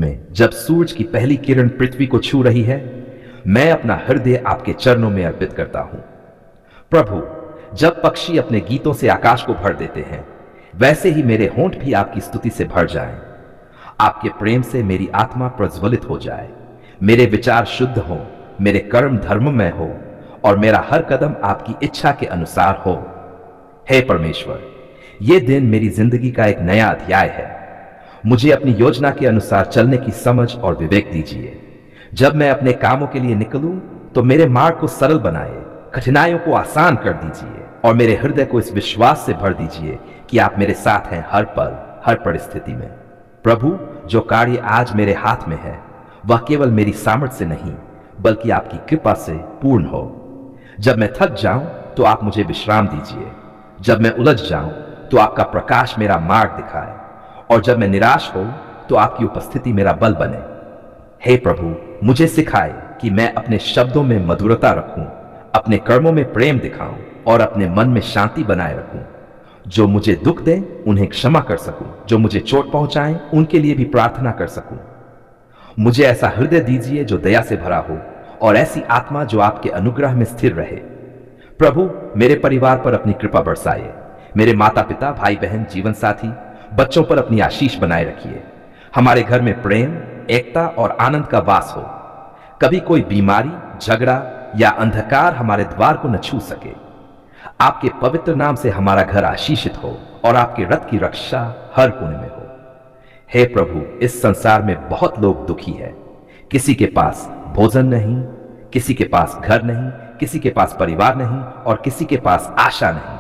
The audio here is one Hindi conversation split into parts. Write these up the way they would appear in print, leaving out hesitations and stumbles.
में जब सूरज की पहली किरण पृथ्वी को छू रही है, मैं अपना हृदय आपके चरणों में अर्पित करता हूं। प्रभु, जब पक्षी अपने गीतों से आकाश को भर देते हैं, वैसे ही मेरे होंठ भी आपकी स्तुति से भर जाएं। आपके प्रेम से मेरी आत्मा प्रज्वलित हो जाए, मेरे विचार शुद्ध हो, मेरे कर्म धर्ममय हो और मेरा हर कदम आपकी इच्छा के अनुसार हो। हे परमेश्वर, यह दिन मेरी जिंदगी का एक नया अध्याय है। मुझे अपनी योजना के अनुसार चलने की समझ और विवेक दीजिए। जब मैं अपने कामों के लिए निकलूं तो मेरे मार्ग को सरल बनाए, कठिनाइयों को आसान कर दीजिए और मेरे हृदय को इस विश्वास से भर दीजिए कि आप मेरे साथ हैं हर पल, हर परिस्थिति में। प्रभु, जो कार्य आज मेरे हाथ में है वह केवल मेरी सामर्थ्य से नहीं बल्कि आपकी कृपा से पूर्ण हो। जब मैं थक जाऊं तो आप मुझे विश्राम दीजिए। जब मैं उलझ जाऊं तो आपका प्रकाश मेरा मार्ग दिखाए और जब मैं निराश हो तो आपकी उपस्थिति मेरा बल बने। हे प्रभु, मुझे सिखाए कि मैं अपने शब्दों में मधुरता रखूं, अपने कर्मों में प्रेम दिखाऊं और अपने मन में शांति बनाए रखूं। जो मुझे दुख दें उन्हें क्षमा कर सकूं, जो मुझे चोट पहुंचाएं उनके लिए भी प्रार्थना कर सकूं। मुझे ऐसा हृदय दीजिए जो दया से भरा हो और ऐसी आत्मा जो आपके अनुग्रह में स्थिर रहे। प्रभु, मेरे परिवार पर अपनी कृपा बरसाइए। मेरे माता पिता, भाई बहन, जीवन साथी, बच्चों पर अपनी आशीष बनाए रखिए। हमारे घर में प्रेम, एकता और आनंद का वास हो। कभी कोई बीमारी, झगड़ा या अंधकार हमारे द्वार को न छू सके। आपके पवित्र नाम से हमारा घर आशीषित हो और आपके रथ की रक्षा हर कोने में हो। हे प्रभु, इस संसार में बहुत लोग दुखी है। किसी के पास भोजन नहीं, किसी के पास घर नहीं, किसी के पास परिवार नहीं और किसी के पास आशा नहीं।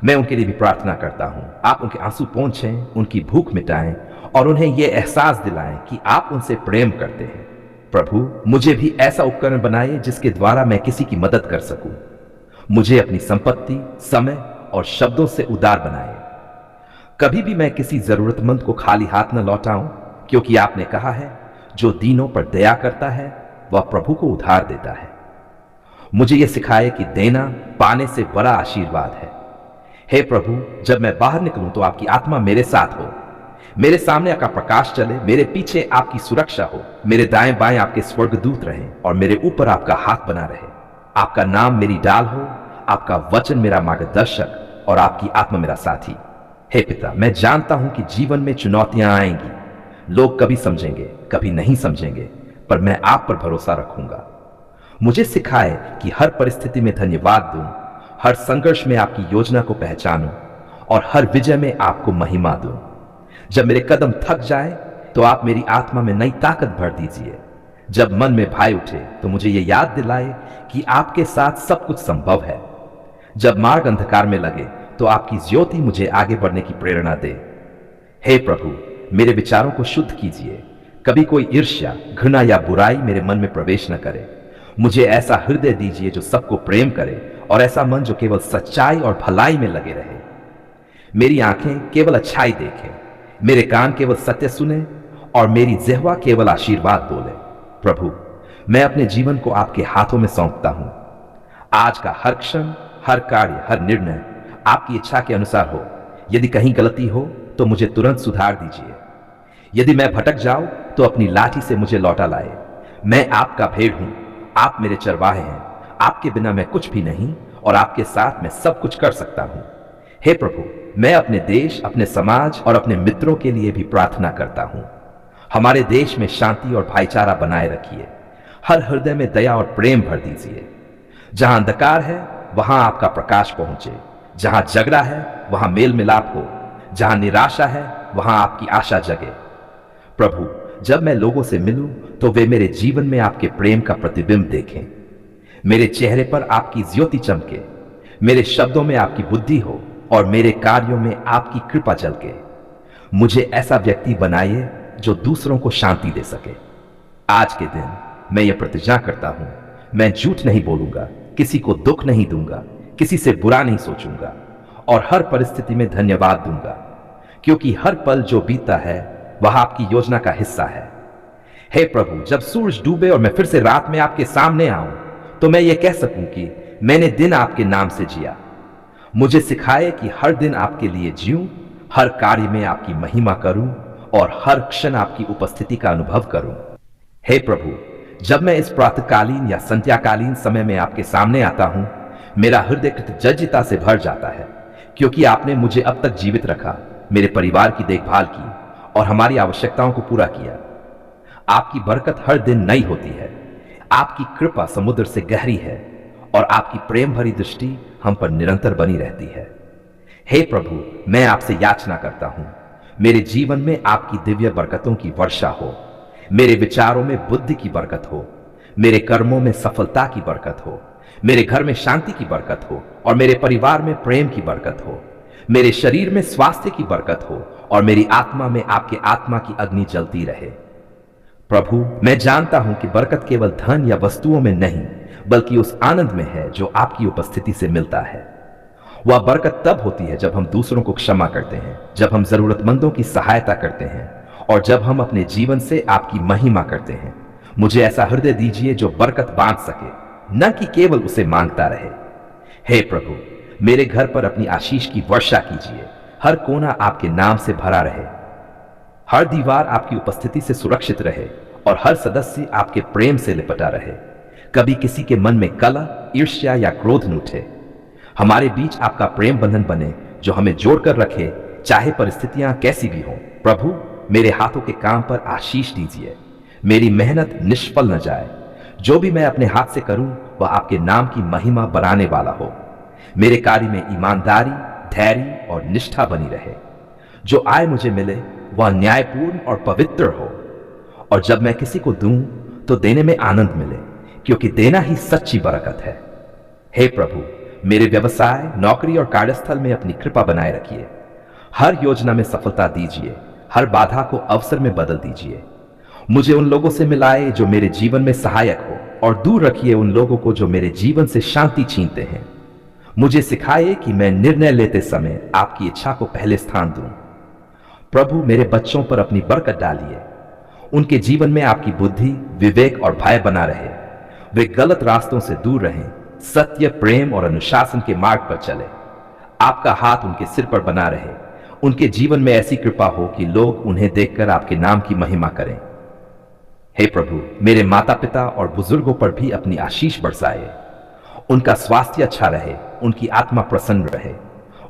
मैं उनके लिए भी प्रार्थना करता हूं, आप उनके आंसू पोंछें, उनकी भूख मिटाएं और उन्हें यह एहसास दिलाएं कि आप उनसे प्रेम करते हैं। प्रभु, मुझे भी ऐसा उपकरण बनाइए जिसके द्वारा मैं किसी की मदद कर सकूं। मुझे अपनी संपत्ति, समय और शब्दों से उदार बनाए। कभी भी मैं किसी जरूरतमंद को खाली हाथ न लौटाऊं, क्योंकि आपने कहा है, जो दीनों पर दया करता है वह प्रभु को उधार देता है। मुझे यह सिखाए कि देना पाने से बड़ा आशीर्वाद है। हे प्रभु, जब मैं बाहर निकलूं तो आपकी आत्मा मेरे साथ हो। मेरे सामने आपका प्रकाश चले, मेरे पीछे आपकी सुरक्षा हो, मेरे दाएं बाएं आपके स्वर्गदूत रहें और मेरे ऊपर आपका हाथ बना रहे। आपका नाम मेरी डाल हो, आपका वचन मेरा मार्गदर्शक और आपकी आत्मा मेरा साथी। हे पिता, मैं जानता हूं कि जीवन में चुनौतियां आएंगी। लोग कभी समझेंगे, कभी नहीं समझेंगे, पर मैं आप पर भरोसा रखूंगा। मुझे सिखाए कि हर परिस्थिति में धन्यवाद दूं, हर संघर्ष में आपकी योजना को पहचानूं और हर विजय में आपको महिमा दूं। जब मेरे कदम थक जाए तो आप मेरी आत्मा में नई ताकत भर दीजिए। जब मन में भय उठे तो मुझे यह याद दिलाए कि आपके साथ सब कुछ संभव है। जब मार्ग अंधकार में लगे तो आपकी ज्योति मुझे आगे बढ़ने की प्रेरणा दे। हे प्रभु, मेरे विचारों को शुद्ध कीजिए। कभी कोई ईर्ष्या, घृणा या बुराई मेरे मन में प्रवेश न करे। मुझे ऐसा हृदय दीजिए जो सबको प्रेम करे और ऐसा मन जो केवल सच्चाई और भलाई में लगे रहे। मेरी आंखें केवल अच्छाई देखें, मेरे कान केवल सत्य सुने और मेरी जिह्वा केवल आशीर्वाद बोले। प्रभु, मैं अपने जीवन को आपके हाथों में सौंपता हूं। आज का हर क्षण, हर कार्य, हर निर्णय आपकी इच्छा के अनुसार हो। यदि कहीं गलती हो तो मुझे तुरंत सुधार दीजिए। यदि मैं भटक जाऊं तो अपनी लाठी से मुझे लौटा लाए। मैं आपका भेड़ हूं, आप मेरे चरवाहे हैं। आपके बिना मैं कुछ भी नहीं और आपके साथ मैं सब कुछ कर सकता हूं। हे प्रभु, मैं अपने देश, अपने समाज और अपने मित्रों के लिए भी प्रार्थना करता हूं। हमारे देश में शांति और भाईचारा बनाए रखिए। हर हृदय में दया और प्रेम भर दीजिए। जहां अंधकार है वहां आपका प्रकाश पहुंचे। जहां झगड़ा है वहां मेल मिलाप हो। जहां निराशा है वहां आपकी आशा जगे। प्रभु, जब मैं लोगों से मिलूं तो वे मेरे जीवन में आपके प्रेम का प्रतिबिंब देखें। मेरे चेहरे पर आपकी ज्योति चमके, मेरे शब्दों में आपकी बुद्धि हो और मेरे कार्यों में आपकी कृपा झलके। मुझे ऐसा व्यक्ति बनाइए जो दूसरों को शांति दे सके। आज के दिन मैं ये प्रतिज्ञा करता हूं, मैं झूठ नहीं बोलूंगा, किसी को दुख नहीं दूंगा, किसी से बुरा नहीं सोचूंगा और हर परिस्थिति में धन्यवाद दूंगा, क्योंकि हर पल जो बीतता है वह आपकी योजना का हिस्सा है। हे प्रभु, जब सूरज डूबे और मैं फिर से रात में आपके सामने आऊं तो मैं ये कह सकूं कि मैंने दिन आपके नाम से जिया। मुझे सिखाए कि हर दिन आपके लिए जीऊं, हर कार्य में आपकी महिमा करूं और हर क्षण आपकी उपस्थिति का अनुभव करूं। हे प्रभु, जब मैं इस प्रातःकालीन या संध्याकालीन समय में आपके सामने आता हूं, मेरा हृदय कृतज्ञता से भर जाता है, क्योंकि आपने मुझे अब तक जीवित रखा, मेरे परिवार की देखभाल की और हमारी आवश्यकताओं को पूरा किया। आपकी बरकत हर दिन नई होती है। आपकी कृपा समुद्र से गहरी है और आपकी प्रेम भरी दृष्टि हम पर निरंतर बनी रहती है। हे प्रभु, मैं आपसे याचना करता हूं, मेरे जीवन में आपकी दिव्य बरकतों की वर्षा हो। मेरे विचारों में बुद्धि की बरकत हो, मेरे कर्मों में सफलता की बरकत हो, मेरे घर में शांति की बरकत हो और मेरे परिवार में प्रेम की बरकत हो। मेरे शरीर में स्वास्थ्य की बरकत हो और मेरी आत्मा में आपके आत्मा की अग्नि जलती रहे। प्रभु, मैं जानता हूं कि बरकत केवल धन या वस्तुओं में नहीं, बल्कि उस आनंद में है जो आपकी उपस्थिति से मिलता है। वह बरकत तब होती है जब हम दूसरों को क्षमा करते हैं, जब हम जरूरतमंदों की सहायता करते हैं और जब हम अपने जीवन से आपकी महिमा करते हैं। मुझे ऐसा हृदय दीजिए जो बरकत बांट सके, न कि केवल उसे मांगता रहे। हे प्रभु, मेरे घर पर अपनी आशीष की वर्षा कीजिए। हर कोना आपके नाम से भरा रहे, हर दीवार आपकी उपस्थिति से सुरक्षित रहे और हर सदस्य आपके प्रेम से लिपटा रहे। कभी किसी के मन में कलह, ईर्ष्या या क्रोध न उठे। हमारे बीच आपका प्रेम बंधन बने जो हमें जोड़कर रखे, चाहे परिस्थितियां कैसी भी हों। प्रभु, मेरे हाथों के काम पर आशीष दीजिए। मेरी मेहनत निष्फल न जाए। जो भी मैं अपने हाथ से करूं वह आपके नाम की महिमा बढ़ाने वाला हो। मेरे कार्य में ईमानदारी, धैर्य और निष्ठा बनी रहे। जो आय मुझे मिले वह न्यायपूर्ण और पवित्र हो और जब मैं किसी को दूं तो देने में आनंद मिले, क्योंकि देना ही सच्ची बरकत है। हे प्रभु, मेरे व्यवसाय, नौकरी और कार्यस्थल में अपनी कृपा बनाए रखिए। हर योजना में सफलता दीजिए, हर बाधा को अवसर में बदल दीजिए। मुझे उन लोगों से मिलाए जो मेरे जीवन में सहायक हो और दूर रखिए उन लोगों को जो मेरे जीवन से शांति छीनते हैं। मुझे सिखाइए कि मैं निर्णय लेते समय आपकी इच्छा को पहले स्थान दूं। प्रभु, मेरे बच्चों पर अपनी बरकत डालिए। उनके जीवन में आपकी बुद्धि, विवेक और भय बना रहे। वे गलत रास्तों से दूर रहें, सत्य, प्रेम और अनुशासन के मार्ग पर चले। आपका हाथ उनके सिर पर बना रहे। उनके जीवन में ऐसी कृपा हो कि लोग उन्हें देखकर आपके नाम की महिमा करें। हे प्रभु, मेरे माता पिता और बुजुर्गों पर भी अपनी आशीष बरसाए। उनका स्वास्थ्य अच्छा रहे, उनकी आत्मा प्रसन्न रहे।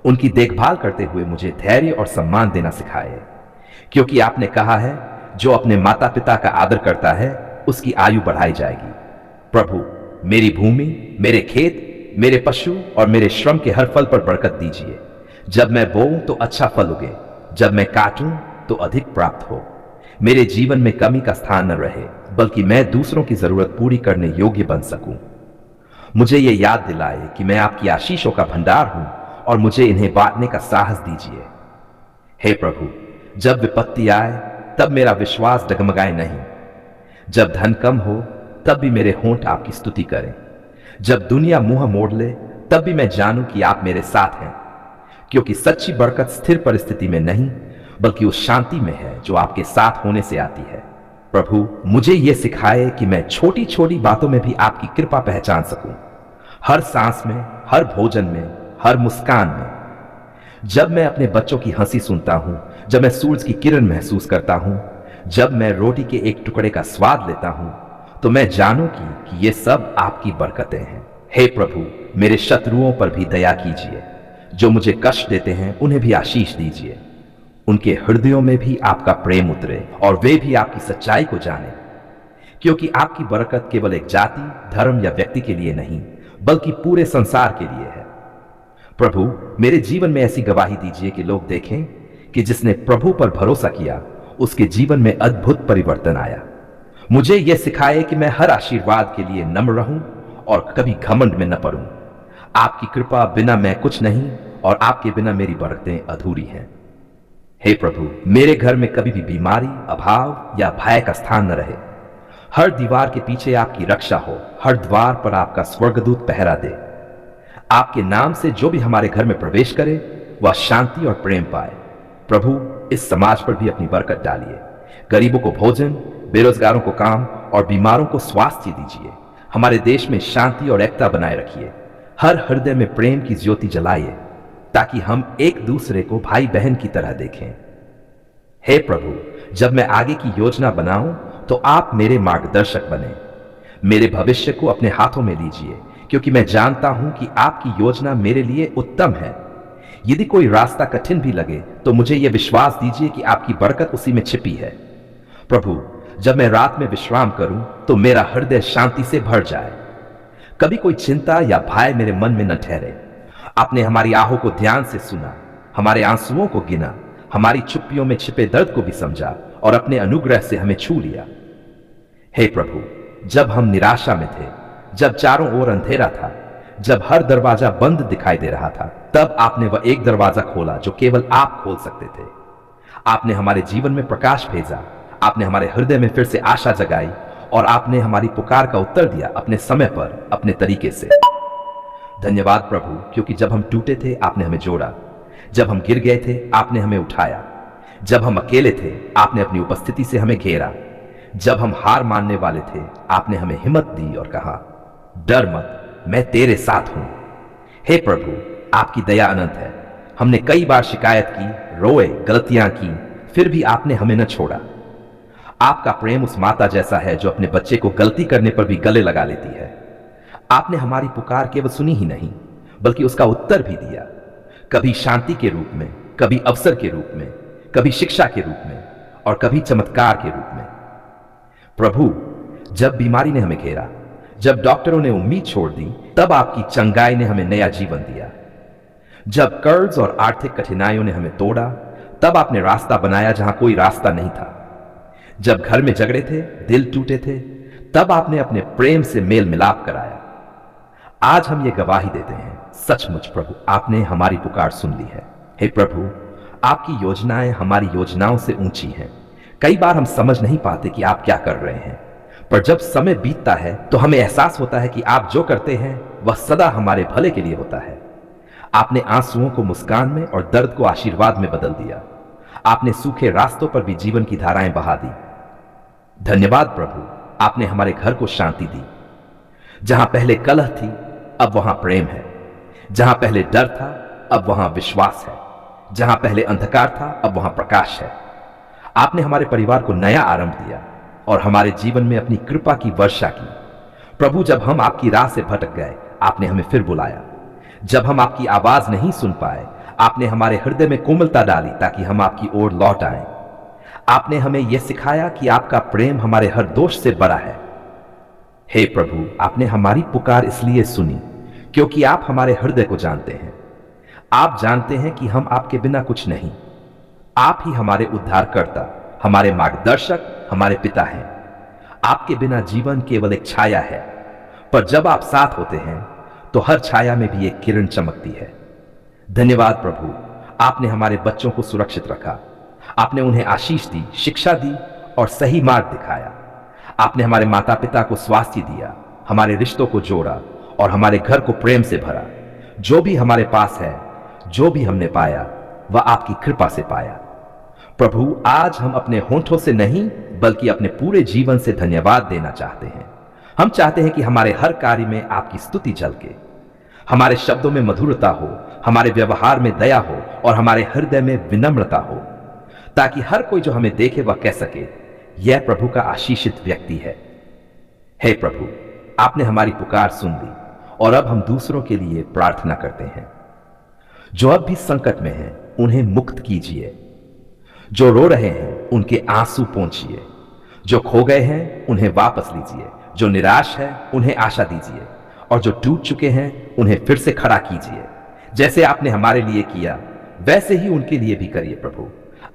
उनकी देखभाल करते हुए मुझे धैर्य और सम्मान देना सिखाए, क्योंकि आपने कहा है, जो अपने माता पिता का आदर करता है उसकी आयु बढ़ाई जाएगी। प्रभु, मेरी भूमि, मेरे खेत, मेरे पशु और मेरे श्रम के हर फल पर बरकत दीजिए। जब मैं बोऊं तो अच्छा फल उगे, जब मैं काटूं तो अधिक प्राप्त हो। मेरे जीवन में कमी का स्थान न रहे, बल्कि मैं दूसरों की जरूरत पूरी करने योग्य बन सकूं। मुझे ये याद दिलाए कि मैं आपकी आशीषों का भंडार हूं और मुझे इन्हें बांटने का साहस दीजिए। हे प्रभु, जब विपत्ति आए तब मेरा विश्वास डगमगाए नहीं। जब धन कम हो तब भी मेरे होंठ आपकी स्तुति करें। जब दुनिया मुंह मोड़ ले तब भी मैं जानूं कि आप मेरे साथ हैं, क्योंकि सच्ची बरकत स्थिर परिस्थिति में नहीं, बल्कि उस शांति में है जो आपके साथ होने से आती है। प्रभु, मुझे यह सिखाए कि मैं छोटी छोटी बातों में भी आपकी कृपा पहचान सकूं। हर सांस में, हर भोजन में, हर मुस्कान में। जब मैं अपने बच्चों की हंसी सुनता हूं, जब मैं सूरज की किरण महसूस करता हूं, जब मैं रोटी के एक टुकड़े का स्वाद लेता हूं, तो मैं जानूं कि ये सब आपकी बरकतें हैं। हे प्रभु, मेरे शत्रुओं पर भी दया कीजिए। जो मुझे कष्ट देते हैं उन्हें भी आशीष दीजिए। उनके हृदयों में भी आपका प्रेम उतरे और वे भी आपकी सच्चाई को जाने, क्योंकि आपकी बरकत केवल एक जाति, धर्म या व्यक्ति के लिए नहीं, बल्कि पूरे संसार के लिए है। प्रभु, मेरे जीवन में ऐसी गवाही दीजिए कि लोग देखें कि जिसने प्रभु पर भरोसा किया उसके जीवन में अद्भुत परिवर्तन आया। मुझे यह सिखाए कि मैं हर आशीर्वाद के लिए नम्र रहूं और कभी घमंड में न पड़ूं। आपकी कृपा बिना मैं कुछ नहीं और आपके बिना मेरी बरकतें अधूरी हैं। हे प्रभु, मेरे घर में कभी भी बीमारी, अभाव या भय का स्थान न रहे। हर दीवार के पीछे आपकी रक्षा हो, हर द्वार पर आपका स्वर्गदूत पहरा दे। आपके नाम से जो भी हमारे घर में प्रवेश करे वह शांति और प्रेम पाए। प्रभु, इस समाज पर भी अपनी बरकत डालिए। गरीबों को भोजन, बेरोजगारों को काम और बीमारों को स्वास्थ्य दीजिए। हमारे देश में शांति और एकता बनाए रखिए। हर हृदय में प्रेम की ज्योति जलाइए, ताकि हम एक दूसरे को भाई बहन की तरह देखें। हे प्रभु, जब मैं आगे की योजना बनाऊं तो आप मेरे मार्गदर्शक बने। मेरे भविष्य को अपने हाथों में लीजिए, क्योंकि मैं जानता हूं कि आपकी योजना मेरे लिए उत्तम है। यदि कोई रास्ता कठिन भी लगे तो मुझे यह विश्वास दीजिए कि आपकी बरकत उसी में छिपी है। प्रभु, जब मैं रात में विश्राम करूं तो मेरा हृदय शांति से भर जाए। कभी कोई चिंता या भय मेरे मन में न ठहरे। आपने हमारी आहों को ध्यान से सुना, हमारे आंसुओं को गिना, हमारी चुप्पियों में छिपे दर्द को भी समझा और अपने अनुग्रह से हमें छू लिया। हे प्रभु, जब हम निराशा में थे, जब चारों ओर अंधेरा था, जब हर दरवाजा बंद दिखाई दे रहा था, तब आपने वह एक दरवाजा खोला जो केवल आप खोल सकते थे। आपने हमारे जीवन में प्रकाश भेजा, आपने हमारे हृदय में फिर से आशा जगाई और आपने हमारी पुकार का उत्तर दिया अपने समय पर, अपने तरीके से। धन्यवाद प्रभु, क्योंकि जब हम टूटे थे आपने हमें जोड़ा, जब हम गिर गए थे आपने हमें उठाया, जब हम अकेले थे आपने अपनी उपस्थिति से हमें घेरा, जब हम हार मानने वाले थे आपने हमें हिम्मत दी और कहा, डर मत, मैं तेरे साथ हूं। हे प्रभु, आपकी दया अनंत है। हमने कई बार शिकायत की, रोए, गलतियां की, फिर भी आपने हमें न छोड़ा। आपका प्रेम उस माता जैसा है जो अपने बच्चे को गलती करने पर भी गले लगा लेती है। आपने हमारी पुकार केवल सुनी ही नहीं, बल्कि उसका उत्तर भी दिया, कभी शांति के रूप में, कभी अवसर के रूप में, कभी शिक्षा के रूप में और कभी चमत्कार के रूप में। प्रभु, जब बीमारी ने हमें घेरा, जब डॉक्टरों ने उम्मीद छोड़ दी, तब आपकी चंगाई ने हमें नया जीवन दिया। जब कर्ज और आर्थिक कठिनाइयों ने हमें तोड़ा, तब आपने रास्ता बनाया जहां कोई रास्ता नहीं था। जब घर में झगड़े थे, दिल टूटे थे, तब आपने अपने प्रेम से मेल मिलाप कराया। आज हम ये गवाही देते हैं, सचमुच प्रभु, आपने हमारी पुकार सुन ली है। हे प्रभु, आपकी योजनाएं हमारी योजनाओं से ऊंची हैं। कई बार हम समझ नहीं पाते कि आप क्या कर रहे हैं, पर जब समय बीतता है तो हमें एहसास होता है कि आप जो करते हैं वह सदा हमारे भले के लिए होता है। आपने आंसुओं को मुस्कान में और दर्द को आशीर्वाद में बदल दिया। आपने सूखे रास्तों पर भी जीवन की धाराएं बहा दी। धन्यवाद प्रभु, आपने हमारे घर को शांति दी। जहां पहले कलह थी, अब वहां प्रेम है। जहां पहले डर था, अब वहां विश्वास है। जहां पहले अंधकार था, अब वहां प्रकाश है। आपने हमारे परिवार को नया आरंभ दिया और हमारे जीवन में अपनी कृपा की वर्षा की। प्रभु, जब हम आपकी राह से भटक गए, आपने हमें फिर बुलाया। जब हम आपकी आवाज नहीं सुन पाए, आपने हमारे हृदय में कोमलता डाली ताकि हम आपकी ओर लौट आए। आपने हमें यह सिखाया कि आपका प्रेम हमारे हर दोष से बड़ा है। हे प्रभु, आपने हमारी पुकार इसलिए सुनी क्योंकि आप हमारे हृदय को जानते हैं। आप जानते हैं कि हम आपके बिना कुछ नहीं। आप ही हमारे उद्धारकर्ता, हमारे मार्गदर्शक, हमारे पिता हैं। आपके बिना जीवन केवल एक छाया है, पर जब आप साथ होते हैं तो हर छाया में भी एक किरण चमकती है। धन्यवाद प्रभु, आपने हमारे बच्चों को सुरक्षित रखा। आपने उन्हें आशीष दी, शिक्षा दी और सही मार्ग दिखाया। आपने हमारे माता पिता को स्वास्थ्य दिया, हमारे रिश्तों को जोड़ा और हमारे घर को प्रेम से भरा। जो भी हमारे पास है, जो भी हमने पाया, वह आपकी कृपा से पाया। प्रभु, आज हम अपने होंठों से नहीं बल्कि अपने पूरे जीवन से धन्यवाद देना चाहते हैं। हम चाहते हैं कि हमारे हर कार्य में आपकी स्तुति झलके, हमारे शब्दों में मधुरता हो, हमारे व्यवहार में दया हो और हमारे हृदय में विनम्रता हो, ताकि हर कोई जो हमें देखे वह कह सके, यह प्रभु का आशीषित व्यक्ति है। हे प्रभु, आपने हमारी पुकार सुन ली और अब हम दूसरों के लिए प्रार्थना करते हैं। जो अब भी संकट में हैं, उन्हें मुक्त कीजिए। जो रो रहे हैं, उनके आंसू पोंछिए। जो खो गए हैं, उन्हें वापस लीजिए। जो निराश है, उन्हें आशा दीजिए और जो टूट चुके हैं, उन्हें फिर से खड़ा कीजिए। जैसे आपने हमारे लिए किया, वैसे ही उनके लिए भी करिए प्रभु।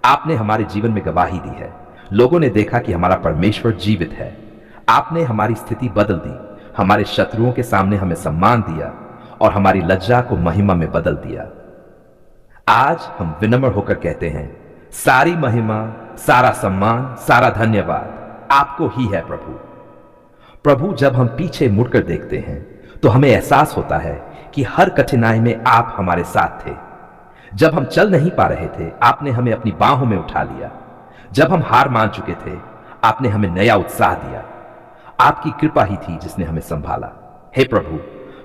आपने हमारे जीवन में गवाही दी है। लोगों ने देखा कि हमारा परमेश्वर जीवित है। आपने हमारी स्थिति बदल दी, हमारे शत्रुओं के सामने हमें सम्मान दिया और हमारी लज्जा को महिमा में बदल दिया। आज हम विनम्र होकर कहते हैं, सारी महिमा, सारा सम्मान, सारा धन्यवाद आपको ही है प्रभु। प्रभु, जब हम पीछे मुड़कर देखते हैं तो हमें एहसास होता है कि हर कठिनाई में आप हमारे साथ थे। जब हम चल नहीं पा रहे थे, आपने हमें अपनी बाहों में उठा लिया। जब हम हार मान चुके थे, आपने हमें नया उत्साह दिया। आपकी कृपा ही थी जिसने हमें संभाला। हे प्रभु,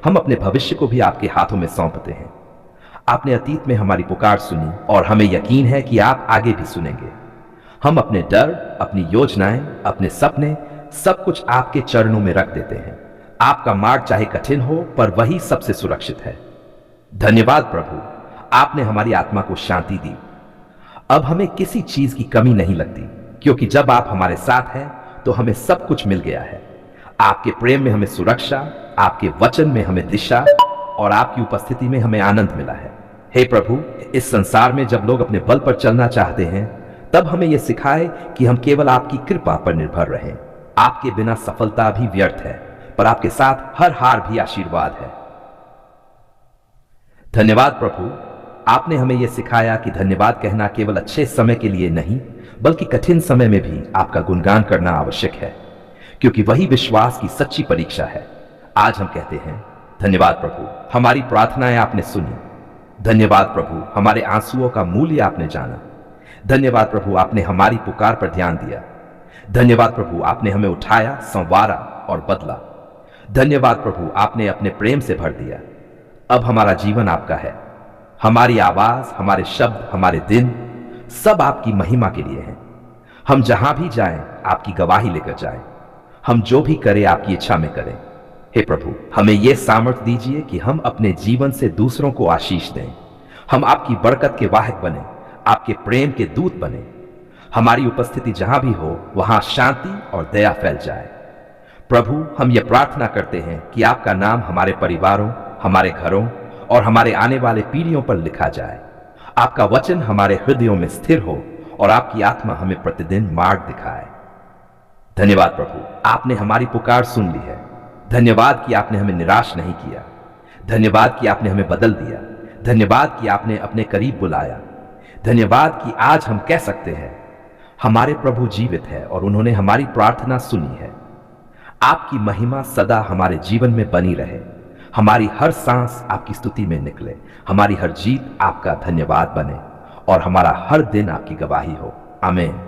हम अपने भविष्य को भी आपके हाथों में सौंपते हैं। आपने अतीत में हमारी पुकार सुनी और हमें यकीन है कि आप आगे भी सुनेंगे। हम अपने डर, अपनी योजनाएं, अपने सपने, सब कुछ आपके चरणों में रख देते हैं। आपका मार्ग चाहे कठिन हो, पर वही सबसे सुरक्षित है। धन्यवाद प्रभु, आपने हमारी आत्मा को शांति दी। अब हमें किसी चीज की कमी नहीं लगती, क्योंकि जब आप हमारे साथ हैं तो हमें सब कुछ मिल गया है। आपके प्रेम में हमें सुरक्षा, आपके वचन में हमें दिशा और आपकी उपस्थिति में हमें आनंद मिला है। हे प्रभु, इस संसार में जब लोग अपने बल पर चलना चाहते हैं, तब हमें यह सिखाए कि हम केवल आपकी कृपा पर निर्भर रहें। आपके बिना सफलता भी व्यर्थ है, पर आपके साथ हर हार भी आशीर्वाद है। धन्यवाद प्रभु, आपने हमें यह सिखाया कि धन्यवाद कहना केवल अच्छे समय के लिए नहीं, बल्कि कठिन समय में भी आपका गुणगान करना आवश्यक है, क्योंकि वही विश्वास की सच्ची परीक्षा है। आज हम कहते हैं धन्यवाद प्रभु, हमारी प्रार्थनाएं आपने सुनी। धन्यवाद प्रभु, हमारे आंसुओं का मूल्य आपने जाना। धन्यवाद प्रभु, आपने हमारी पुकार पर ध्यान दिया। धन्यवाद प्रभु, आपने हमें उठाया, संवारा और बदला। धन्यवाद प्रभु, आपने अपने प्रेम से भर दिया। अब हमारा जीवन आपका है। हमारी आवाज, हमारे शब्द, हमारे दिन, सब आपकी महिमा के लिए हैं। हम जहां भी जाएं, आपकी गवाही लेकर जाएं। हम जो भी करें, आपकी इच्छा में करें। हे प्रभु, हमें यह सामर्थ्य दीजिए कि हम अपने जीवन से दूसरों को आशीष दें। हम आपकी बरकत के वाहक बने, आपके प्रेम के दूत बने। हमारी उपस्थिति जहां भी हो, वहां शांति और दया फैल जाए। प्रभु, हम ये प्रार्थना करते हैं कि आपका नाम हमारे परिवारों, हमारे घरों और हमारे आने वाले पीढ़ियों पर लिखा जाए। आपका वचन हमारे हृदयों में स्थिर हो और आपकी आत्मा हमें प्रतिदिन मार्ग दिखाए। धन्यवाद प्रभु, आपने हमारी पुकार सुन ली है। धन्यवाद कि आपने हमें निराश नहीं किया। धन्यवाद कि आपने हमें बदल दिया। धन्यवाद कि आपने अपने करीब बुलाया। धन्यवाद कि आज हम कह सकते हैं हमारे प्रभु जीवित है और उन्होंने हमारी प्रार्थना सुनी है। आपकी महिमा सदा हमारे जीवन में बनी रहे। हमारी हर सांस आपकी स्तुति में निकले। हमारी हर जीत आपका धन्यवाद बने और हमारा हर दिन आपकी गवाही हो। आमीन।